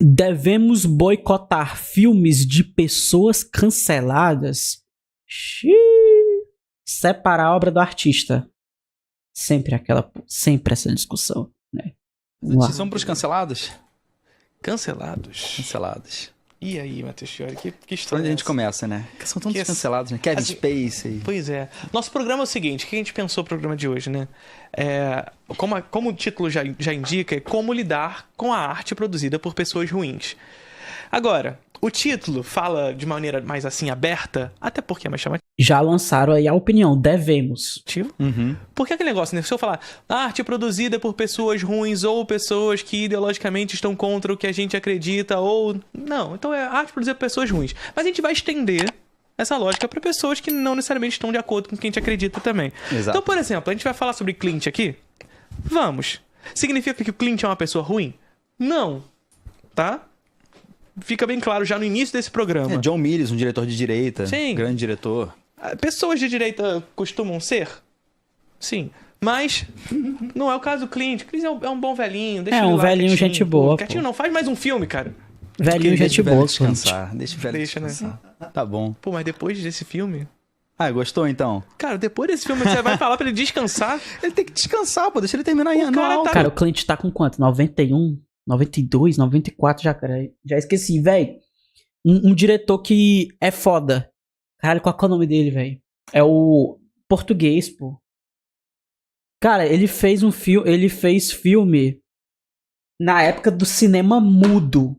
Devemos boicotar filmes de pessoas canceladas? Xiii. Separar a obra do artista. Sempre essa discussão, né? São pros cancelados? Cancelados. E aí, Matheus Fiori, que história Onde a gente começa, né? São todos cancelados, né? Kevin Spacey. Pois é. Nosso programa é o seguinte, o que a gente pensou no programa de hoje, né? Como o título já indica, é como lidar com a arte produzida por pessoas ruins. Agora, o título fala de maneira mais assim, aberta, até porque é mais chamativo. Já lançaram aí a opinião, devemos. Uhum. Porque aquele negócio, né? Se eu falar arte produzida por pessoas ruins ou pessoas que ideologicamente estão contra o que a gente acredita ou... Não, então é arte produzida por pessoas ruins. Mas a gente vai estender essa lógica para pessoas que não necessariamente estão de acordo com o que a gente acredita também. Exato. Então, por exemplo, a gente vai falar sobre Clint aqui? Vamos. Significa que o Clint é uma pessoa ruim? Não. Tá? Fica bem claro já no início desse programa. John Milius, um diretor de direita. Sim. Grande diretor. Pessoas de direita costumam ser? Sim. Mas não é o caso do Clint. Clint é um bom velhinho. Deixa ele um lá velhinho, quietinho. gente boa. Quietinho não, faz mais um filme, cara. Velhinho, gente boa. Descansar. Deixa o velho descansar. Né? Tá bom. Pô, mas depois desse filme... Gostou então? Cara, depois desse filme você vai falar pra ele descansar? Ele tem que descansar, pô. Deixa ele terminar em anual. Cara, o Clint tá com quanto? 91? 92, 94, já esqueci, velho. Um diretor que é foda. Caralho, qual é o nome dele, velho? É o português, pô. Cara, ele fez filme na época do cinema mudo.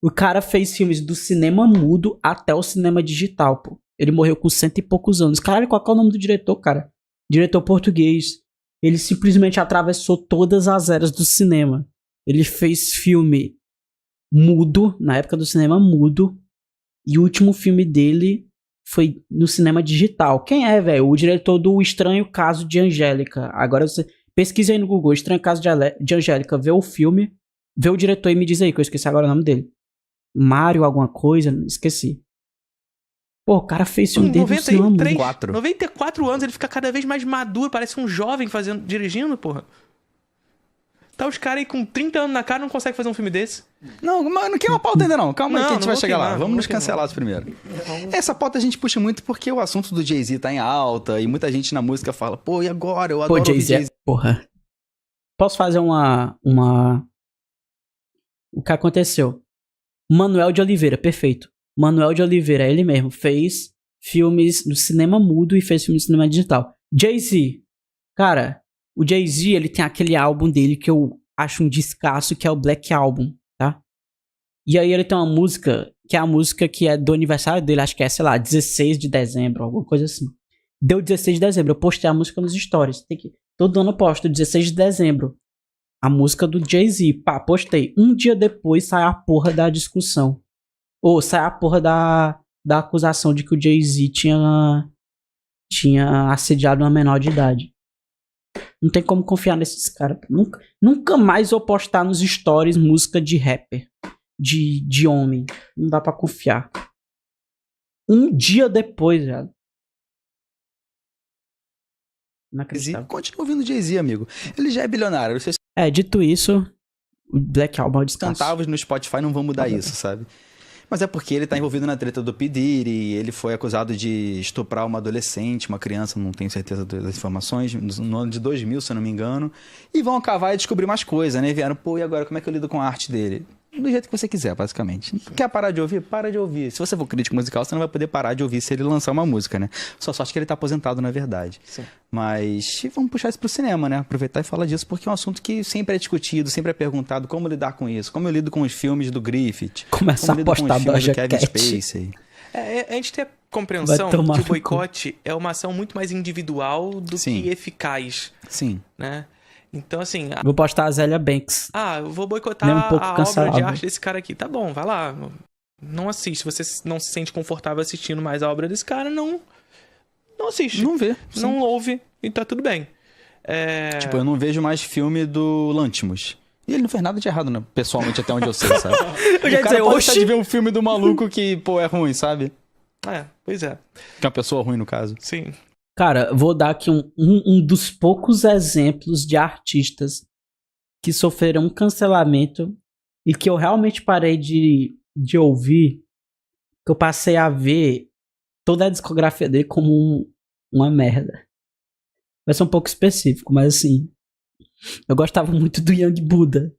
O cara fez filmes do cinema mudo até o cinema digital, pô. Ele morreu com 100 e poucos anos. Caralho, qual é o nome do diretor, cara? Diretor português. Ele simplesmente atravessou todas as eras do cinema. Ele fez filme mudo, na época do cinema mudo, e o último filme dele foi no cinema digital. Quem é, velho? O diretor do Estranho Caso de Angélica. Agora você pesquisa aí no Google, Estranho Caso de Angélica, vê o filme, vê o diretor e me diz aí, que eu esqueci agora o nome dele. Mário alguma coisa, esqueci. Pô, o cara fez filme dele no cinema mudo. 94 anos, ele fica cada vez mais maduro, parece um jovem dirigindo, porra. Tá os caras aí com 30 anos na cara não conseguem fazer um filme desse. Não, mas não quer uma pauta ainda não. Calma aí que a gente vai chegar lá. Vamos nos cancelar cancelados primeiro. Essa pauta a gente puxa muito porque o assunto do Jay-Z tá em alta e muita gente na música fala, pô, e agora? Eu adoro ouvir Jay-Z. Porra. Posso fazer uma... O que aconteceu? Manuel de Oliveira, perfeito. Manuel de Oliveira, ele mesmo, fez filmes no cinema mudo e fez filmes no cinema digital. Jay-Z, cara... O Jay-Z, ele tem aquele álbum dele que eu acho um descasso, que é o Black Album, tá? E aí ele tem uma música, que é a música que é do aniversário dele, acho que é, sei lá, 16 de dezembro, alguma coisa assim. Deu 16 de dezembro, eu postei a música nos stories. Todo ano eu posto, 16 de dezembro. A música do Jay-Z, pá, postei. Um dia depois sai a porra da discussão. Ou sai a porra da acusação de que o Jay-Z tinha assediado uma menor de idade. Não tem como confiar nesses caras. Nunca mais vou postar nos stories música de rapper. De homem. Não dá pra confiar. Um dia depois, já. Inacreditável. Continua ouvindo Jay-Z, amigo. Ele já é bilionário. Vocês... dito isso, o Black Album é o descanso. Centavos no Spotify não vão mudar isso, sabe? Mas é porque ele tá envolvido na treta do P. Diddy, ele foi acusado de estuprar uma adolescente, uma criança, não tenho certeza das informações, no ano de 2000, se eu não me engano. E vão cavar e descobrir mais coisas, né? Vieram, pô, e agora como é que eu lido com a arte dele? Do jeito que você quiser, basicamente. Quer parar de ouvir? Para de ouvir. Se você for crítico musical, você não vai poder parar de ouvir se ele lançar uma música, né? Só sorte que ele tá aposentado, na verdade. Sim. Mas vamos puxar isso pro cinema, né? Aproveitar e falar disso, porque é um assunto que sempre é discutido, sempre é perguntado como lidar com isso. Como eu lido com os filmes do Griffith. Começar a postar do Kevin Spacey. A gente tem a compreensão que o boicote é uma ação muito mais individual do que eficaz. Sim. Né? Então, assim... Vou postar a Zélia Banks. Eu vou boicotar a obra de arte desse cara aqui. Tá bom, vai lá. Não assiste. Se você não se sente confortável assistindo mais a obra desse cara, não assiste. Não vê. Não ouve e tá tudo bem. Tipo, eu não vejo mais filme do Lanthimos. E ele não fez nada de errado, né? Pessoalmente, até onde eu sei, sabe? Eu já o cara pode deixar de ver um filme do maluco que, pô, é ruim, sabe? Pois é. Que é uma pessoa ruim, no caso. Sim. Cara, vou dar aqui um dos poucos exemplos de artistas que sofreram um cancelamento e que eu realmente parei de ouvir, que eu passei a ver toda a discografia dele como uma merda. Vai ser um pouco específico, mas assim, eu gostava muito do Young Buddha.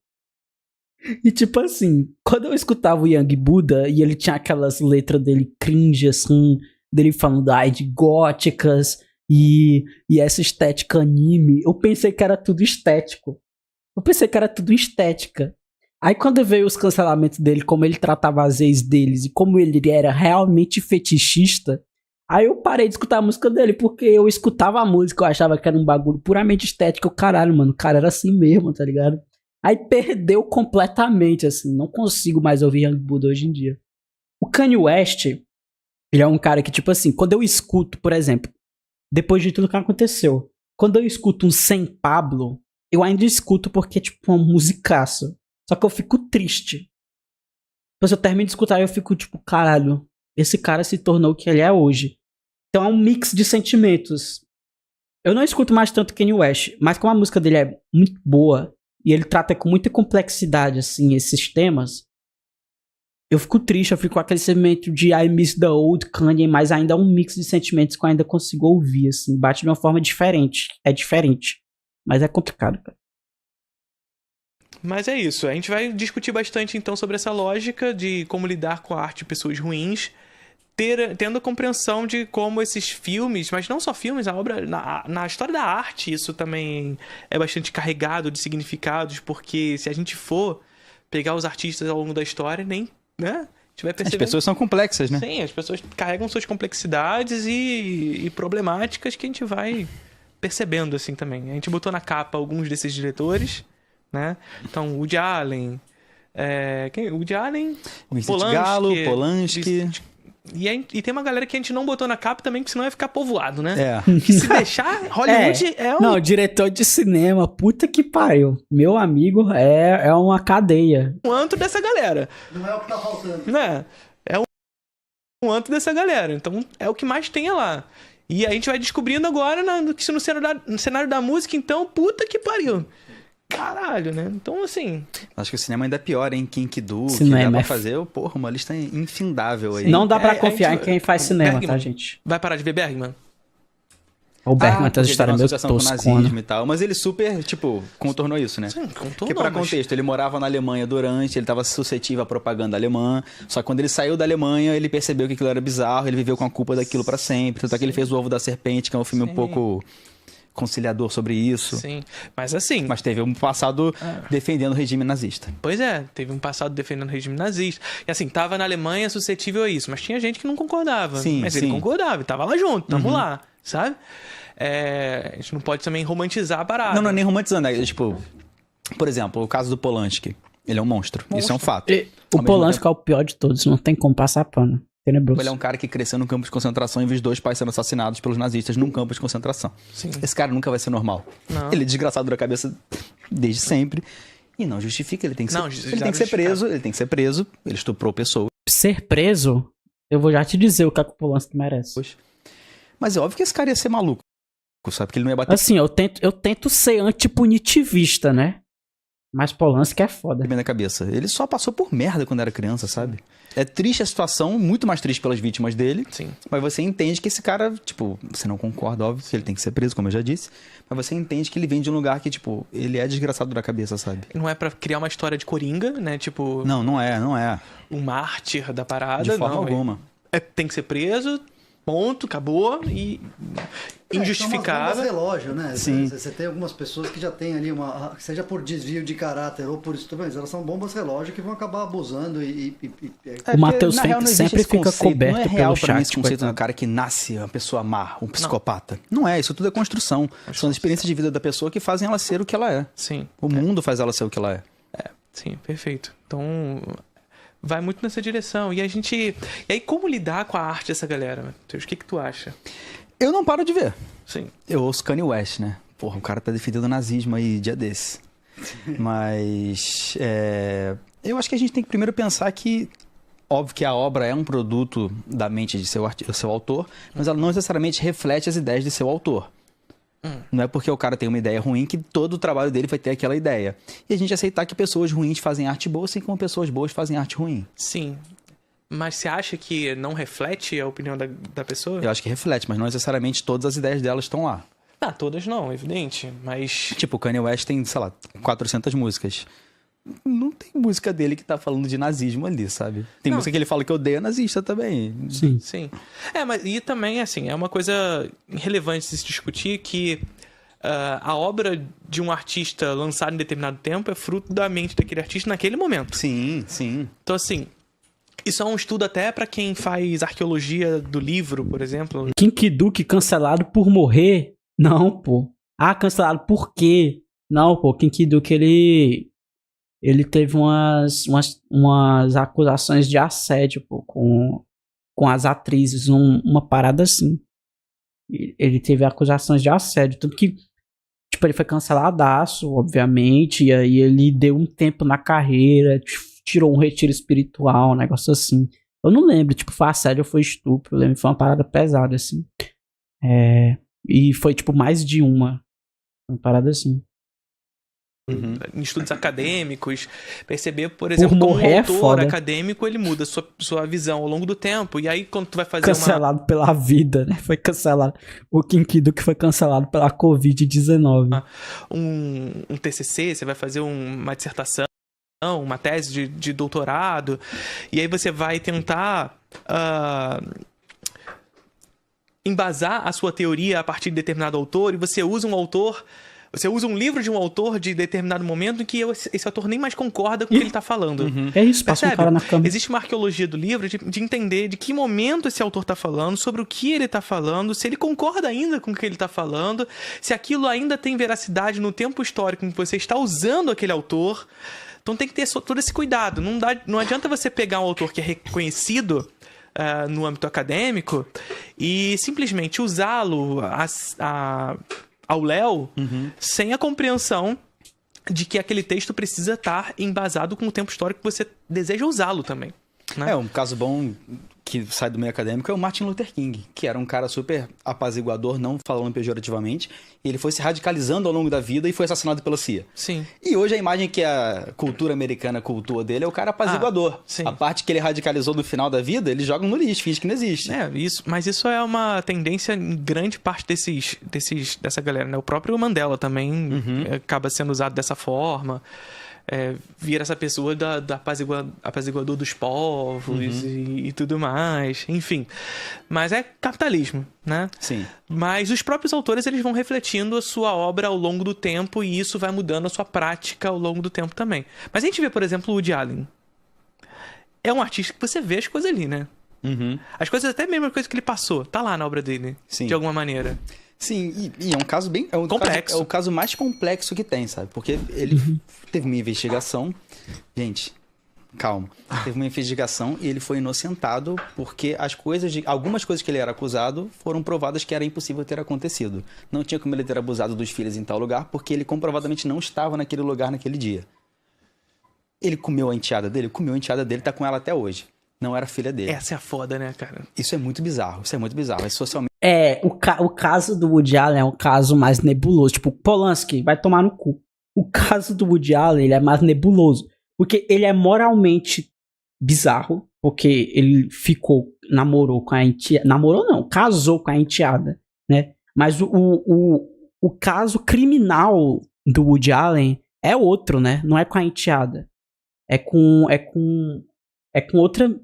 E tipo assim, quando eu escutava o Young Buddha e ele tinha aquelas letras dele cringe, assim, dele falando de góticas e essa estética anime, eu pensei que era tudo estético. Eu pensei que era tudo estética. Aí quando veio os cancelamentos dele, como ele tratava as ex deles e como ele era realmente fetichista, aí eu parei de escutar a música dele, porque eu escutava a música, eu achava que era um bagulho puramente estético. Caralho, mano, o cara era assim mesmo, tá ligado? Aí perdeu completamente, assim, não consigo mais ouvir Young Buddha hoje em dia. O Kanye West, ele é um cara que, tipo assim, quando eu escuto, por exemplo, depois de tudo que aconteceu, quando eu escuto um Sem Pablo, eu ainda escuto porque é tipo uma musicaça. Só que eu fico triste. Depois eu termino de escutar e eu fico tipo, caralho, esse cara se tornou o que ele é hoje. Então é um mix de sentimentos. Eu não escuto mais tanto Kanye West, mas como a música dele é muito boa e ele trata com muita complexidade, assim, esses temas, eu fico triste, eu fico com aquele sentimento de I miss the old Kanye, mas ainda é um mix de sentimentos que eu ainda consigo ouvir, assim, bate de uma forma diferente. É diferente, mas é complicado, cara. Mas é isso, a gente vai discutir bastante então sobre essa lógica de como lidar com a arte de pessoas ruins, tendo a compreensão de como esses filmes, mas não só filmes, a obra, na história da arte, isso também é bastante carregado de significados, porque se a gente for pegar os artistas ao longo da história, nem, né? A gente vai perceber. As pessoas são complexas, né? Sim, as pessoas carregam suas complexidades e problemáticas que a gente vai percebendo assim também. A gente botou na capa alguns desses diretores, né? Então, Woody Allen, Woody Allen, Vincent Gallo, Polanski. E tem uma galera que a gente não botou na capa também, porque senão ia ficar povoado, né? É. Que se deixar, Hollywood é um... Não, diretor de cinema, puta que pariu. Meu amigo, é uma cadeia. um antro dessa galera, Não é o que tá faltando. né? É um antro dessa galera. Então, é o que mais tem lá. E a gente vai descobrindo agora que no cenário da música, então, puta que pariu. Caralho, né? Então, assim... Acho que o cinema ainda é pior, hein? Kinkdu, que Cinema dá é pra fazer, porra, uma lista infindável aí. Não dá pra a confiar gente- em quem faz cinema, Bergman. tá, gente? Vai parar de ver Bergman? O Bergman tem porque essa história tem uma meio associação com o toscona. nazismo e tal. Mas ele super, tipo, contornou isso, né? Sim, contou Porque, pra contexto, ele morava na Alemanha durante, ele estava suscetível à propaganda alemã. Só que quando ele saiu da Alemanha, ele percebeu que aquilo era bizarro, ele viveu com a culpa daquilo pra sempre. Tanto é que ele fez O Ovo da Serpente, que é um filme Sim. um pouco conciliador sobre isso. Sim, mas assim... Mas teve um passado defendendo o regime nazista. Pois é, teve um passado defendendo o regime nazista. E assim, tava na Alemanha suscetível a isso, mas tinha gente que não concordava. Sim, mas ele sim. concordava e tava lá junto, tamo lá, sabe? A gente não pode também romantizar a parada. Não é nem romantizando, é tipo... Por exemplo, o caso do Polanski. Ele é um monstro. Isso é um fato. E o Ao mesmo Polanski é o pior de todos, não tem como passar pano. Tenebroso. Ele é um cara que cresceu num campo de concentração e viu os dois pais sendo assassinados pelos nazistas num campo de concentração. Sim. Esse cara nunca vai ser normal. Não. Ele é desgraçado da cabeça desde sempre. E não justifica, ele tem que ser, Não, ele já tem que ser justificado. preso, ele tem que ser preso, ele estuprou pessoas. Ser preso, eu vou já te dizer o que o Polanski merece. Mas é óbvio que esse cara ia ser maluco, sabe? Que ele não ia bater Assim, eu tento ser antipunitivista, né? Mas Polanski é foda. bem na cabeça. Ele só passou por merda quando era criança, sabe? É triste a situação, muito mais triste pelas vítimas dele. Sim. Mas você entende que esse cara, tipo, você não concorda, óbvio, que ele tem que ser preso, como eu já disse. Mas você entende que ele vem de um lugar que, tipo, ele é desgraçado da cabeça, sabe? Não é pra criar uma história de coringa, né? Tipo, Não é. um mártir da parada. De forma não, alguma. Tem que ser preso, ponto, acabou. E São injustificável. umas bombas relógio, né? Sim. Você tem algumas pessoas que já têm ali seja por desvio de caráter ou por isso também, elas são bombas relógio que vão acabar abusando O Matheus na real, não sempre existe esse fica conceito. coberto Não é real pelo pra mim chat, esse conceito coitado. do cara que nasce uma pessoa má, um psicopata. Não é, isso tudo é construção. São as experiências de vida da pessoa que fazem ela ser o que ela é. Sim. O mundo faz ela ser o que ela é. Sim, perfeito. Então, vai muito nessa direção. E aí, como lidar com a arte dessa galera, Matheus? O que tu acha? Eu não paro de ver. Sim. Eu ouço Kanye West, né? Porra, o cara tá defendendo o nazismo aí dia desse. Mas eu acho que a gente tem que primeiro pensar que, óbvio que a obra é um produto da mente de seu autor, mas ela não necessariamente reflete as ideias de seu autor. Não é porque o cara tem uma ideia ruim que todo o trabalho dele vai ter aquela ideia. E a gente aceitar que pessoas ruins fazem arte boa, assim como pessoas boas fazem arte ruim. Sim. Mas você acha que não reflete a opinião da pessoa? Eu acho que reflete, mas não necessariamente todas as ideias delas estão lá. Ah, todas não, evidente. Mas. Tipo, o Kanye West tem, sei lá, 400 músicas. Não tem música dele que tá falando de nazismo ali, sabe? Tem Não. música que ele fala que odeia nazista também. Sim. Sim. Mas e também, assim, é uma coisa relevante de se discutir que a obra de um artista lançada em determinado tempo é fruto da mente daquele artista naquele momento. Sim, sim. Então, assim, isso é um estudo até pra quem faz arqueologia do livro, por exemplo. Kinky Duke cancelado por morrer? Não, pô. Ah, cancelado por quê? Não, pô. Kinky Duke, ele teve umas acusações de assédio, pô, com as atrizes, uma parada assim. Ele teve acusações de assédio, tanto que, tipo, ele foi canceladaço, obviamente, e aí ele deu um tempo na carreira, tirou um retiro espiritual, um negócio assim. Eu não lembro, tipo, foi assédio ou foi estupro, eu lembro, foi uma parada pesada, assim. E foi, tipo, mais de uma parada assim. Em estudos acadêmicos, perceber, por exemplo, Por como um morrer é autor foda. acadêmico, ele muda sua visão ao longo do tempo. E aí, quando tu vai fazer Cancelado pela vida, né? Foi cancelado. O Kinky Duke foi cancelado pela Covid-19. um TCC, você vai fazer uma dissertação, uma tese de doutorado, e aí você vai tentar embasar a sua teoria a partir de determinado autor, e você usa um livro de um autor de determinado momento em que esse autor nem mais concorda com o que ele está falando. É isso, passa um Percebe? cara na câmera. Existe uma arqueologia do livro de entender de que momento esse autor está falando, sobre o que ele está falando, se ele concorda ainda com o que ele está falando, se aquilo ainda tem veracidade no tempo histórico em que você está usando aquele autor. Então tem que ter todo esse cuidado. Não adianta você pegar um autor que é reconhecido no âmbito acadêmico e simplesmente usá-lo ao léu sem a compreensão de que aquele texto precisa estar embasado com o tempo histórico que você deseja usá-lo também. Né? Um caso bom que sai do meio acadêmico é o Martin Luther King, que era um cara super apaziguador, não falando pejorativamente, e ele foi se radicalizando ao longo da vida e foi assassinado pela CIA. Sim. E hoje a imagem que a cultura americana cultua dele é o cara apaziguador. Sim. A parte que ele radicalizou no final da vida, eles jogam no lixo, finge que não existe. Mas isso é uma tendência em grande parte dessa galera, né? O próprio Mandela também acaba sendo usado dessa forma. Vira essa pessoa da apaziguador dos povos e tudo mais, enfim. Mas é capitalismo, né? Sim. Mas os próprios autores, eles vão refletindo a sua obra ao longo do tempo e isso vai mudando a sua prática ao longo do tempo também. Mas a gente vê, por exemplo, o Woody Allen. É um artista que você vê as coisas ali, né? As coisas, até mesmo a coisa que ele passou, tá lá na obra dele, Sim. de alguma maneira. Sim, e é um caso bem... Complexo. É o caso mais complexo que tem, sabe? Porque ele teve uma investigação... Gente, calma. Teve uma investigação e ele foi inocentado porque algumas coisas que ele era acusado foram provadas que era impossível ter acontecido. Não tinha como ele ter abusado dos filhos em tal lugar porque ele comprovadamente não estava naquele lugar naquele dia. Ele comeu a enteada dele? Comeu a enteada dele, tá com ela até hoje. Não era filha dele. Essa é a foda, né, cara? Isso é muito bizarro. É socialmente... O caso do Woody Allen é um caso mais nebuloso. Tipo, Polanski vai tomar no cu. O caso do Woody Allen, ele é mais nebuloso. Porque ele é moralmente bizarro. Porque ele namorou com a enteada. Namorou não, casou com a enteada, né? Mas o caso criminal do Woody Allen é outro, né? Não é com a enteada. É com outra...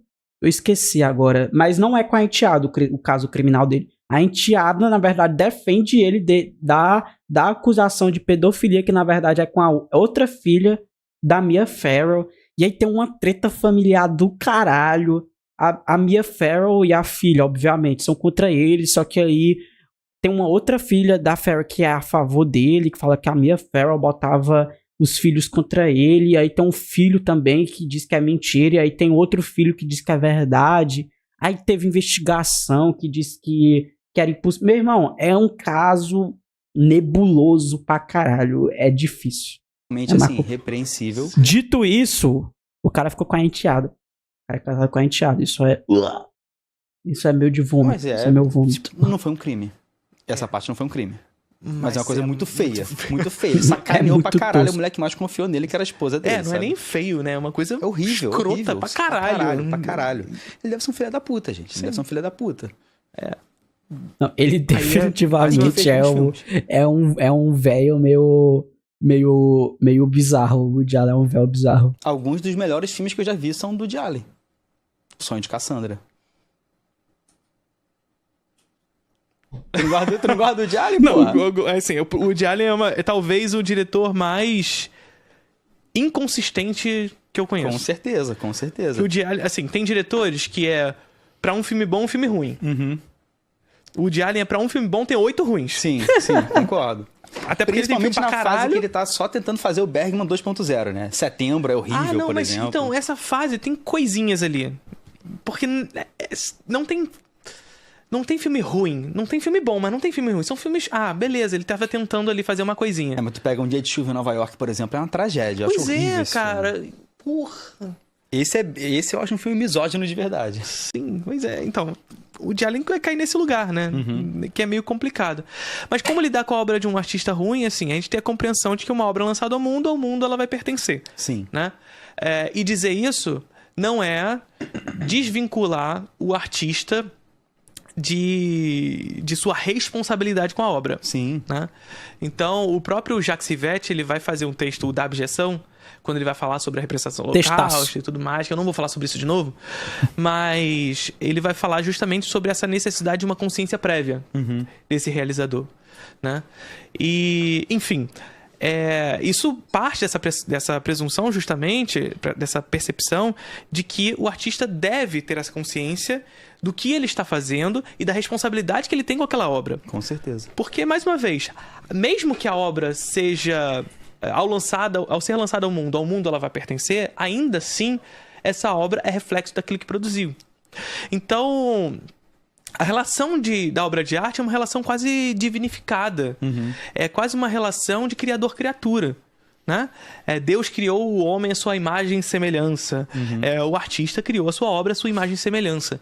Eu esqueci agora. Mas não é com a enteada o caso criminal dele. A enteada, na verdade, defende ele da acusação de pedofilia, que na verdade é com a outra filha da Mia Farrow. E aí tem uma treta familiar do caralho. A Mia Farrow e a filha, obviamente, são contra ele, só que aí tem uma outra filha da Farrow que é a favor dele, que fala que a Mia Farrow botava os filhos contra ele, e aí tem um filho também que diz que é mentira, e aí tem outro filho que diz que é verdade. Aí teve investigação que diz que era impossível. Meu irmão, é um caso nebuloso pra caralho. É difícil. Realmente, assim, repreensível. Dito isso, o cara ficou com a enteada. O cara é casado com a enteada. Isso é meio de vômito. Mas isso é meu vômito. Não foi um crime. Essa parte não foi um crime. Mas é uma coisa muito feia. Muito feia. Ele sacaneou muito pra caralho tosco. o moleque mais confiou nele, que era a esposa dele. não é sabe? nem feio, né? É uma coisa horrível. escrota horrível. pra caralho. Pra caralho. Ele deve ser um filho da puta, gente. Ele deve ser um filho da puta. Não, ele definitivamente mais uma é um velho meio bizarro. O Woody Allen é um velho bizarro. Alguns dos melhores filmes que eu já vi são do Woody Allen. O Sonho de Cassandra. Tu não gosta do Woody Allen, Não, pô? assim, o Woody Allen é talvez o diretor mais inconsistente que eu conheço. Com certeza, com certeza. O Woody Allen, assim, tem diretores que pra um filme bom, um filme ruim. O Woody Allen pra um filme bom tem 8 ruins. Sim, concordo. Até porque ele tem filme Principalmente pra na fase caralho. que ele tá só tentando fazer o Bergman 2.0, né? Setembro é horrível, não, por mas exemplo. então, essa fase tem coisinhas ali. Porque não tem filme ruim. Não tem filme bom, mas não tem filme ruim. São filmes... beleza, ele tava tentando ali fazer uma coisinha. Mas tu pega Um Dia de Chuva em Nova York, por exemplo, é uma tragédia. Eu acho Pois horrível esse cara. filme. Porra. Esse eu acho um filme misógino de verdade. Sim, pois é. Então, o Woody Allen vai cair nesse lugar, né? Que é meio complicado. Mas como lidar com a obra de um artista ruim, assim, a gente tem a compreensão de que uma obra lançada ao mundo ela vai pertencer. Sim. Né? E dizer isso não é desvincular o artista de sua responsabilidade com a obra. Sim. Né? Então, o próprio Jacques Rivette, ele vai fazer um texto, o da abjeção, quando ele vai falar sobre a representação holocausto e tudo mais, que eu não vou falar sobre isso de novo, mas ele vai falar justamente sobre essa necessidade de uma consciência prévia desse realizador, né? E, enfim, isso parte dessa presunção, justamente, dessa percepção de que o artista deve ter essa consciência do que ele está fazendo e da responsabilidade que ele tem com aquela obra. Com certeza. Porque, mais uma vez, mesmo que a obra seja... Ao ser lançada ao mundo ela vai pertencer, ainda assim, essa obra é reflexo daquilo que produziu. Então, a relação da obra de arte é uma relação quase divinificada. É quase uma relação de criador-criatura. Né? Deus criou o homem à sua imagem e semelhança. O artista criou a sua obra à sua imagem e semelhança.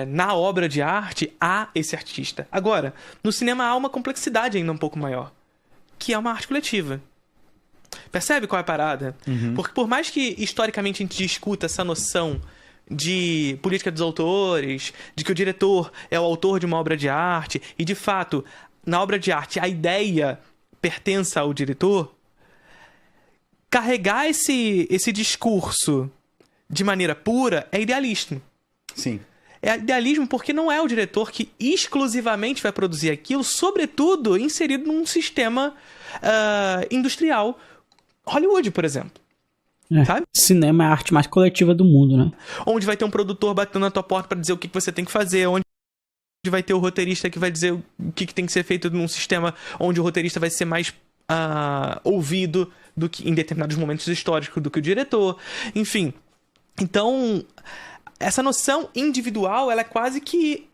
Na obra de arte, há esse artista. Agora, no cinema há uma complexidade ainda um pouco maior, que é uma arte coletiva. Percebe qual é a parada? Porque por mais que historicamente a gente discuta essa noção de política dos autores, de que o diretor é o autor de uma obra de arte, e de fato, na obra de arte, a ideia pertence ao diretor, carregar esse discurso de maneira pura é idealismo. Sim. É idealismo porque não é o diretor que exclusivamente vai produzir aquilo, sobretudo inserido num sistema industrial. Hollywood, por exemplo. Sabe? Cinema é a arte mais coletiva do mundo, né? Onde vai ter um produtor batendo na tua porta pra dizer o que você tem que fazer, onde vai ter o roteirista que vai dizer o que tem que ser feito num sistema onde o roteirista vai ser mais ouvido do que em determinados momentos históricos do que o diretor. Enfim. Então, essa noção individual, ela é quase que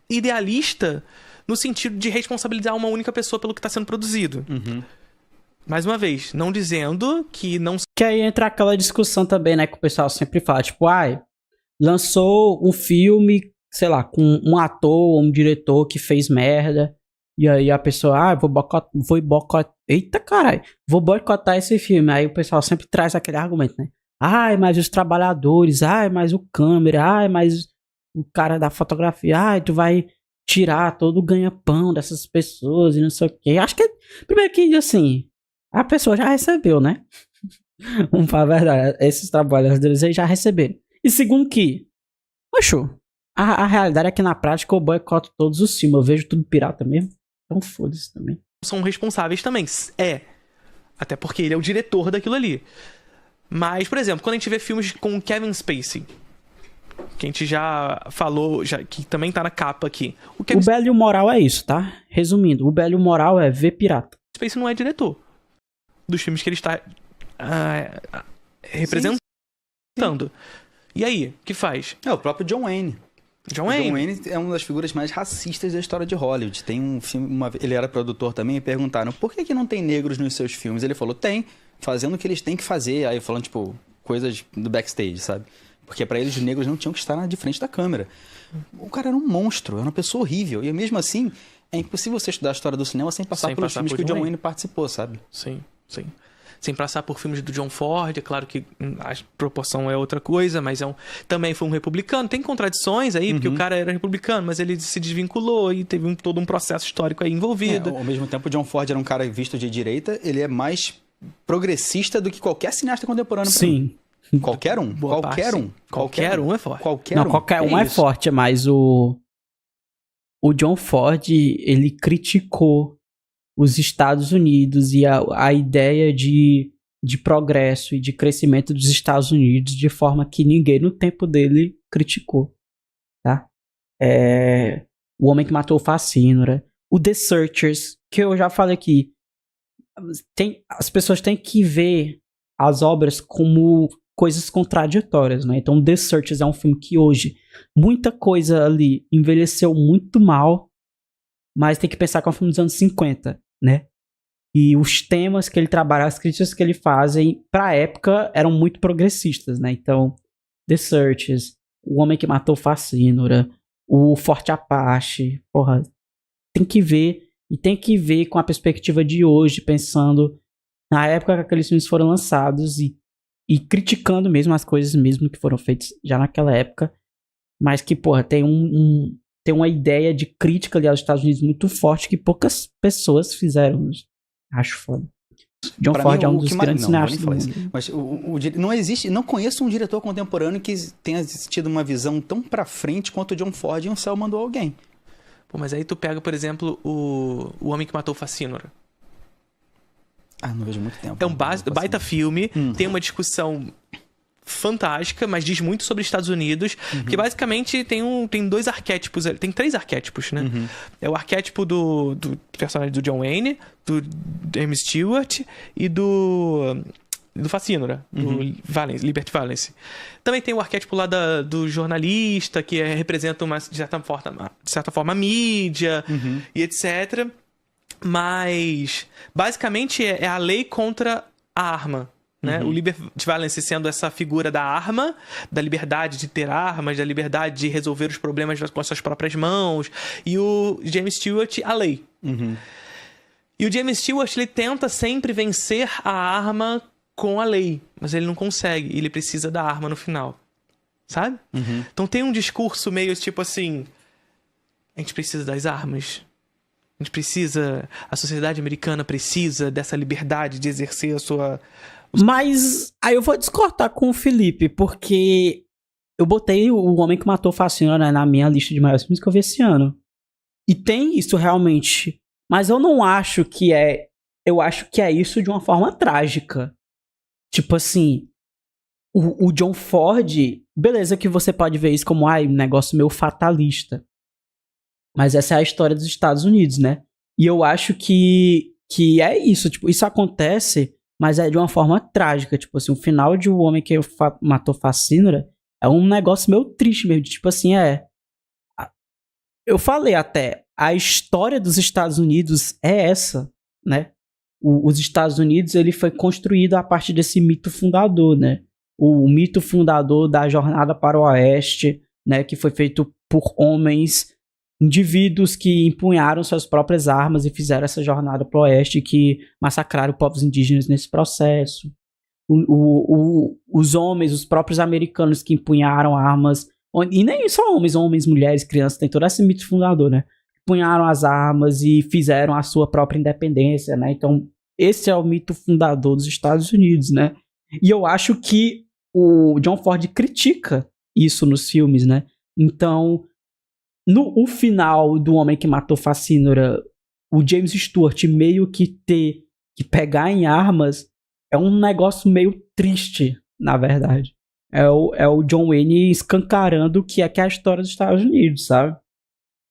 idealista no sentido de responsabilizar uma única pessoa pelo que está sendo produzido. Mais uma vez, não dizendo que não... Que aí entra aquela discussão também, né, que o pessoal sempre fala, tipo, lançou um filme, sei lá, com um ator ou um diretor que fez merda, e aí a pessoa, vou boicotar, eita caralho, vou boicotar esse filme. Aí o pessoal sempre traz aquele argumento, né? Mas os trabalhadores, mas o câmera, mas o cara da fotografia, tu vai tirar todo o ganha-pão dessas pessoas e não sei o quê. Acho que, primeiro que, assim... A pessoa já recebeu, né? Vamos falar a verdade. Esses trabalhadores aí já receberam. E segundo que... A realidade é que na prática eu boicoto todos os filmes. Eu vejo tudo pirata mesmo. Então foda-se também. São responsáveis também. Até porque ele é o diretor daquilo ali. Mas, por exemplo, quando a gente vê filmes com Kevin Spacey, que a gente já falou, que também tá na capa aqui. O belo e o moral é isso, tá? Resumindo, o belo e o moral é ver pirata. Spacey não é diretor dos filmes que ele está representando. Sim. E aí, o que faz? O próprio John Wayne. John Wayne é uma das figuras mais racistas da história de Hollywood. Tem um filme, ele era produtor também, e perguntaram, por que não tem negros nos seus filmes? Ele falou, tem, fazendo o que eles têm que fazer. Aí falando, tipo, coisas do backstage, sabe? Porque pra eles os negros não tinham que estar de frente da câmera. O cara era um monstro, era uma pessoa horrível. E mesmo assim, É impossível você estudar a história do cinema sem passar Sem pelos passar filmes por que o John John Wayne participou, sabe? Sim, sim. Sem passar por filmes do John Ford, é claro que a proporção é outra coisa, mas também foi um republicano. Tem contradições aí, porque o cara era republicano, mas ele se desvinculou e teve todo um processo histórico aí envolvido. Ao mesmo tempo, o John Ford era um cara visto de direita, ele é mais progressista do que qualquer cineasta contemporâneo. Sim. Qualquer um. Boa Qualquer parte, um. sim. Qualquer um é forte. Qualquer Não, um. qualquer um é isso. forte, mas o John Ford, ele criticou os Estados Unidos e a ideia de progresso e de crescimento dos Estados Unidos de forma que ninguém no tempo dele criticou, tá? O Homem que Matou o Facínora, o The Searchers, que eu já falei aqui, as pessoas têm que ver as obras como coisas contraditórias, né? Então, The Searchers é um filme que hoje muita coisa ali envelheceu muito mal, mas tem que pensar que é um filme dos anos 50, né? E os temas que ele trabalha, as críticas que ele faz, pra época, eram muito progressistas, né? Então, The Searchers, O Homem que Matou Facínora, o Forte Apache, porra, tem que ver, e tem que ver com a perspectiva de hoje, pensando na época que aqueles filmes foram lançados e criticando mesmo as coisas mesmo que foram feitas já naquela época, mas que, porra, tem uma ideia de crítica ali aos Estados Unidos muito forte que poucas pessoas fizeram. Acho foda. John Pra Ford mim, é um o dos que grandes não vou nem cineastas do falar isso. mundo. Mas não existe, não conheço um diretor contemporâneo que tenha tido uma visão tão pra frente quanto o John Ford em Um Céu Mandou Alguém. Pô, mas aí tu pega, por exemplo, o Homem que Matou o Facínora. Não vejo muito tempo. É um baita filme, tem uma discussão fantástica, mas diz muito sobre Estados Unidos, porque basicamente tem dois arquétipos, tem 3 arquétipos, né? É o arquétipo do personagem do John Wayne, do James Stewart e do Facínora, do Liberty Valance. Também tem o arquétipo lá do jornalista, que representa de certa forma a mídia e etc. Mas basicamente é a lei contra a arma, né? O Liberty Valance sendo essa figura da arma, da liberdade de ter armas, da liberdade de resolver os problemas com as suas próprias mãos, e o James Stewart, a lei. E o James Stewart, ele tenta sempre vencer a arma com a lei, mas ele não consegue, ele precisa da arma no final, sabe? Então tem um discurso meio tipo assim, a gente precisa das armas, a sociedade americana precisa dessa liberdade de exercer a sua... Mas aí eu vou discordar com o Felipe, porque eu botei O Homem que Matou o Facínora, né, na minha lista de maiores filmes que eu vi esse ano. E tem isso realmente, mas eu não acho que é... Eu acho que é isso de uma forma trágica. Tipo assim, o John Ford, beleza que você pode ver isso como um negócio meio fatalista. Mas essa é a história dos Estados Unidos, né? E eu acho que é isso, tipo, isso acontece, mas é de uma forma trágica. Tipo assim, o final de O Homem que Matou Facínora é um negócio meio triste mesmo. Tipo assim, eu falei até, a história dos Estados Unidos é essa, né? Os Estados Unidos, ele foi construído a partir desse mito fundador, né? O mito fundador da jornada para o oeste, né? Que foi feito por indivíduos que empunharam suas próprias armas e fizeram essa jornada para o oeste, que massacraram povos indígenas nesse processo. Os homens, os próprios americanos que empunharam armas, e nem só homens, mulheres, crianças, tem todo esse mito fundador, né? Empunharam as armas e fizeram a sua própria independência, né? Então, esse é o mito fundador dos Estados Unidos, né? E eu acho que o John Ford critica isso nos filmes, né? Então, no final do Homem que Matou Facínora, o James Stewart meio que ter que pegar em armas é um negócio meio triste, na verdade. É o John Wayne escancarando o que é a história dos Estados Unidos, sabe?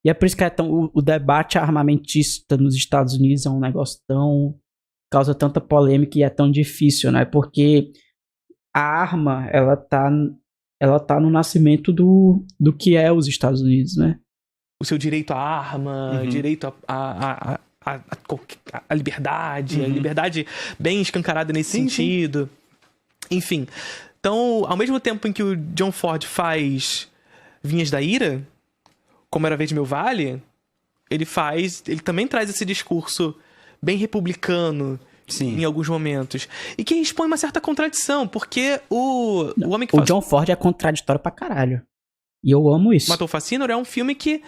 E é por isso que o debate armamentista nos Estados Unidos é um negócio causa tanta polêmica e é tão difícil, né? Porque a arma, ela tá no nascimento do que é os Estados Unidos, né? O seu direito à arma, direito à liberdade, a liberdade bem escancarada nesse sentido. Enfim, então, ao mesmo tempo em que o John Ford faz Vinhas da Ira, Como Era a Vez de Meu Vale, ele também traz esse discurso bem republicano Sim. em alguns momentos. E que expõe uma certa contradição, porque o Homem que O John Ford é contraditório pra caralho. E eu amo isso. Matou o Facínora é um filme que,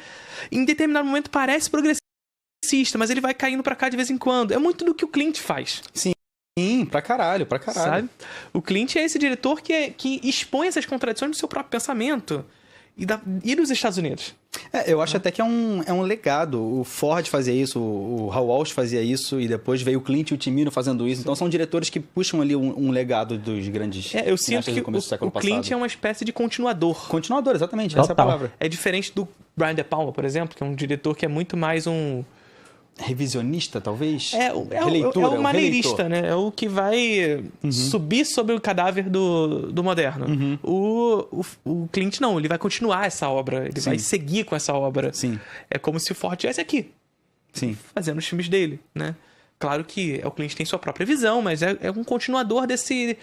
em determinado momento, parece progressista, mas ele vai caindo pra cá de vez em quando. É muito do que o Clint faz. Sim, pra caralho. Sabe? O Clint é esse diretor que expõe essas contradições no seu próprio pensamento e dos Estados Unidos. Eu acho até que é um legado. O Ford fazia isso, o Hal Walsh fazia isso, e depois veio o Clint e o Tim Miller fazendo isso. Então são diretores que puxam ali um legado dos grandes eu sinto cineastas que do começo do século o Clint passado. é uma espécie de continuador. Continuador, exatamente, Total. essa é a palavra. É diferente do Brian De Palma, por exemplo, que é um diretor que é muito mais um... Revisionista, talvez? É o maneirista, né? É o que vai subir sobre o cadáver do moderno. O Clint não, ele vai continuar essa obra, ele vai seguir com essa obra. Sim. É como se o Ford estivesse aqui, Sim. fazendo os filmes dele, né? Claro que o Clint tem sua própria visão, mas é um continuador desse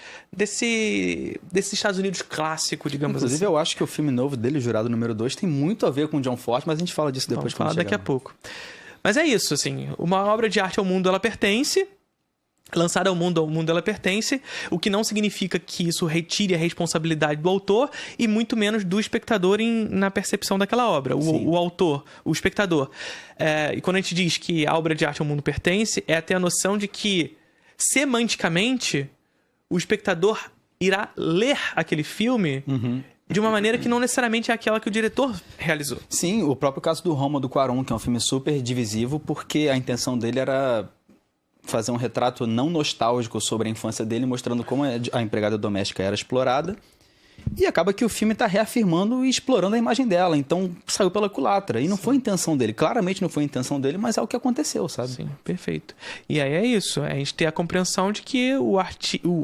Estados Unidos clássico, digamos Inclusive, assim. eu acho que o filme novo dele, Jurado Número 2, tem muito a ver com o John Ford, mas a gente fala disso depois. Vamos falar daqui a pouco. Mas é isso, assim, uma obra de arte ao mundo ela pertence, lançada ao mundo ela pertence, o que não significa que isso retire a responsabilidade do autor e muito menos do espectador na percepção daquela obra. O autor, o espectador. E quando a gente diz que a obra de arte ao mundo pertence, é ter a noção de que, semanticamente, o espectador irá ler aquele filme de uma maneira que não necessariamente é aquela que o diretor realizou. Sim, o próprio caso do Roma, do Cuarón, que é um filme super divisivo, porque a intenção dele era fazer um retrato não nostálgico sobre a infância dele, mostrando como a empregada doméstica era explorada. E acaba que o filme está reafirmando e explorando a imagem dela. Então, saiu pela culatra. E não foi a intenção dele. Claramente não foi a intenção dele, mas é o que aconteceu, sabe? Sim, perfeito. E aí é isso. A gente tem a compreensão de que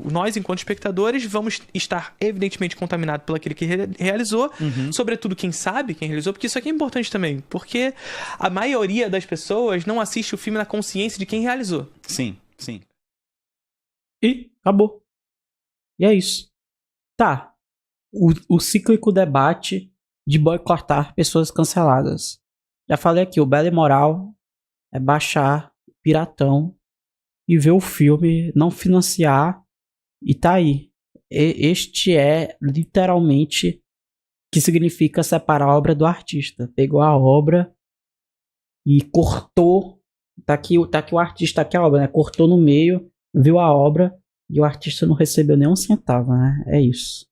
nós, enquanto espectadores, vamos estar evidentemente contaminados pelo aquele que realizou. Sobretudo quem sabe quem realizou. Porque isso aqui é importante também. Porque a maioria das pessoas não assiste o filme na consciência de quem realizou. Sim, sim. E acabou. E é isso. Tá. O cíclico debate de boicotar pessoas canceladas. Já falei aqui, o belo e moral é baixar Piratão e ver o filme, não financiar, e tá aí. Este é literalmente que significa separar a obra do artista. Pegou a obra e cortou. Tá aqui o artista, tá aqui a obra, né? Cortou no meio, viu a obra e o artista não recebeu nem um centavo, né? É isso.